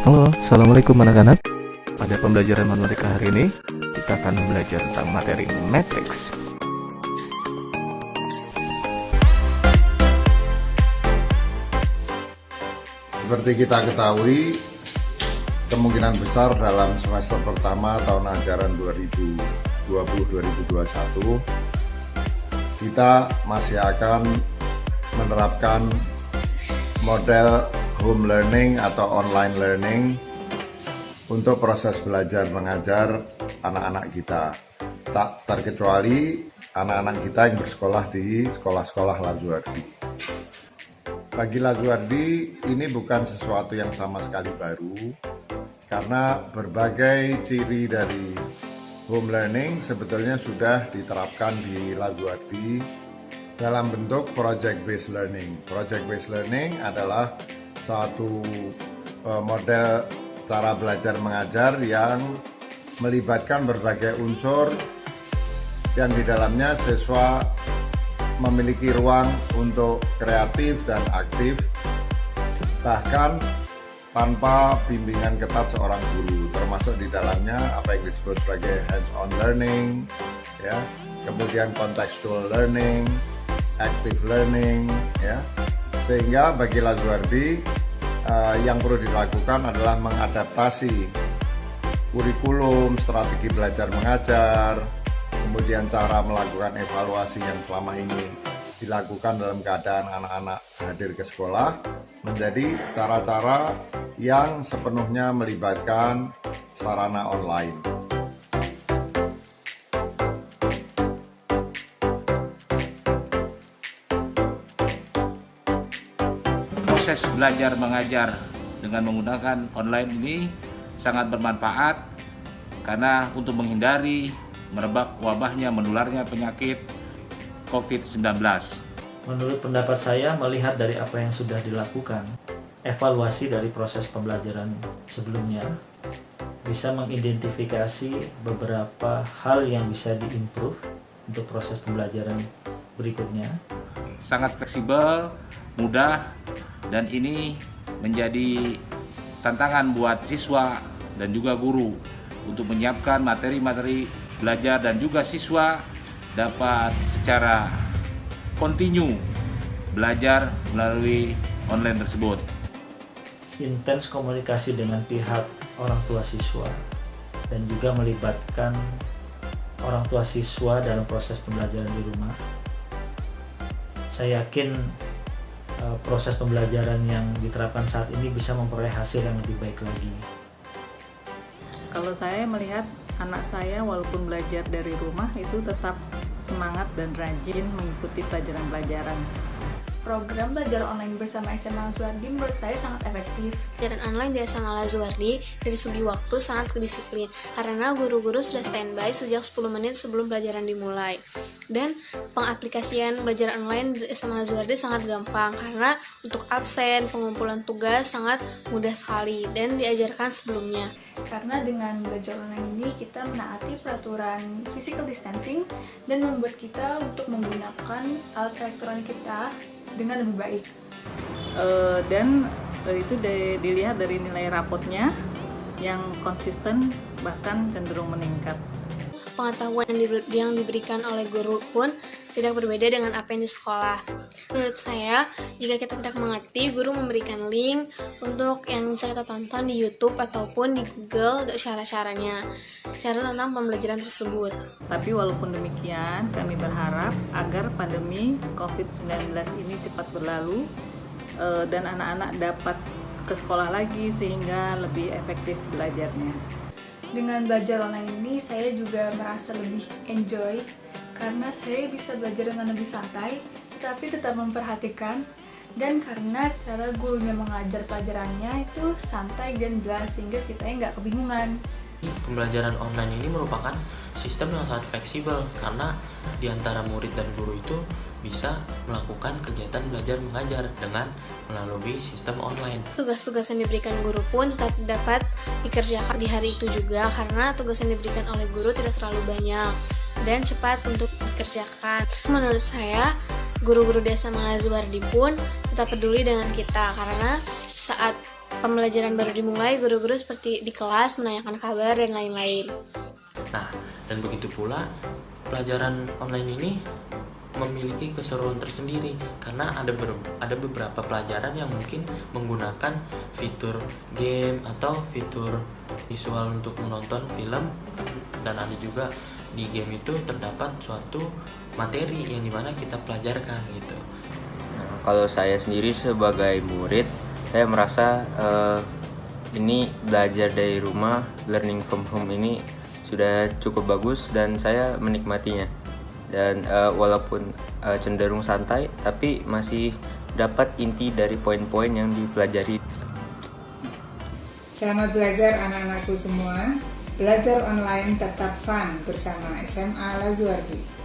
Halo, Assalamualaikum anak-anak. Pada pembelajaran matematika hari ini, kita akan belajar tentang materi matriks. Seperti kita ketahui, kemungkinan besar dalam semester pertama tahun ajaran 2020-2021, kita masih akan menerapkan model home learning atau online learning untuk proses belajar mengajar anak-anak kita. Tak terkecuali anak-anak kita yang bersekolah di sekolah-sekolah Lazuardi. Bagi Lazuardi, ini bukan sesuatu yang sama sekali baru, karena berbagai ciri dari home learning sebetulnya sudah diterapkan di Lazuardi dalam bentuk project based learning. Project based learning adalah satu model cara belajar mengajar yang melibatkan berbagai unsur yang di dalamnya siswa memiliki ruang untuk kreatif dan aktif, bahkan tanpa bimbingan ketat seorang guru, termasuk di dalamnya apa yang disebut sebagai hands-on learning, ya, kemudian contextual learning, active learning, ya. Sehingga bagi Lazuardi yang perlu dilakukan adalah mengadaptasi kurikulum, strategi belajar mengajar, kemudian cara melakukan evaluasi yang selama ini dilakukan dalam keadaan anak-anak hadir ke sekolah menjadi cara-cara yang sepenuhnya melibatkan sarana online. Proses belajar mengajar dengan menggunakan online ini sangat bermanfaat karena untuk menghindari merebak wabahnya menularnya penyakit COVID-19. Menurut pendapat saya, melihat dari apa yang sudah dilakukan, evaluasi dari proses pembelajaran sebelumnya bisa mengidentifikasi beberapa hal yang bisa diimprove untuk proses pembelajaran berikutnya. Sangat fleksibel, mudah, dan ini menjadi tantangan buat siswa dan juga guru untuk menyiapkan materi-materi belajar dan juga siswa dapat secara kontinu belajar melalui online tersebut. Intens komunikasi dengan pihak orang tua siswa dan juga melibatkan orang tua siswa dalam proses pembelajaran di rumah. Saya yakin proses pembelajaran yang diterapkan saat ini bisa memperoleh hasil yang lebih baik lagi. Kalau saya melihat anak saya walaupun belajar dari rumah itu tetap semangat dan rajin mengikuti pelajaran-pelajaran. Program belajar online bersama SMA Lazuardi menurut saya sangat efektif. Pelajaran online di SMA Lazuardi dari segi waktu sangat kedisiplin karena guru-guru sudah standby sejak 10 menit sebelum pelajaran dimulai. Dan pengaplikasian belajar online di SMA Lazuardi sangat gampang karena untuk absen, pengumpulan tugas sangat mudah sekali dan diajarkan sebelumnya. Karena dengan belajar online ini kita menaati peraturan physical distancing dan membuat kita untuk menggunakan alat elektronik kita dengan lebih baik. Dan itu dilihat dari nilai rapotnya yang konsisten bahkan cenderung meningkat. Pengetahuan yang diberikan oleh guru pun tidak berbeda dengan apa yang di sekolah. Menurut saya, jika kita tidak mengerti, guru memberikan link untuk yang bisa kita tonton di YouTube ataupun di Google untuk cara-caranya, cara tentang pembelajaran tersebut. Tapi walaupun demikian, kami berharap agar pandemi COVID-19 ini cepat berlalu dan anak-anak dapat ke sekolah lagi sehingga lebih efektif belajarnya. Dengan belajar online ini saya juga merasa lebih enjoy karena saya bisa belajar dengan lebih santai tapi tetap memperhatikan, dan karena cara gurunya mengajar pelajarannya itu santai dan jelas sehingga kita nggak kebingungan. Pembelajaran online ini merupakan sistem yang sangat fleksibel karena di antara murid dan guru itu bisa melakukan kegiatan belajar mengajar dengan melalui sistem online. Tugas-tugas yang diberikan guru pun tetap dapat dikerjakan di hari itu juga karena tugas yang diberikan oleh guru tidak terlalu banyak dan cepat untuk dikerjakan. Menurut saya, guru-guru desa Lazuardi pun tetap peduli dengan kita karena saat pembelajaran baru dimulai, guru-guru seperti di kelas menanyakan kabar dan lain-lain. Nah, dan begitu pula pelajaran online ini memiliki keseruan tersendiri karena ada beberapa pelajaran yang mungkin menggunakan fitur game atau fitur visual untuk menonton film, dan ada juga di game itu terdapat suatu materi yang dimana kita pelajarkan gitu. Nah, kalau saya sendiri sebagai murid, saya merasa ini belajar dari rumah, learning from home ini sudah cukup bagus dan saya menikmatinya. Dan walaupun cenderung santai, tapi masih dapat inti dari poin-poin yang dipelajari. Selamat belajar anak-anakku semua. Belajar online tetap fun bersama SMA Lazuardi.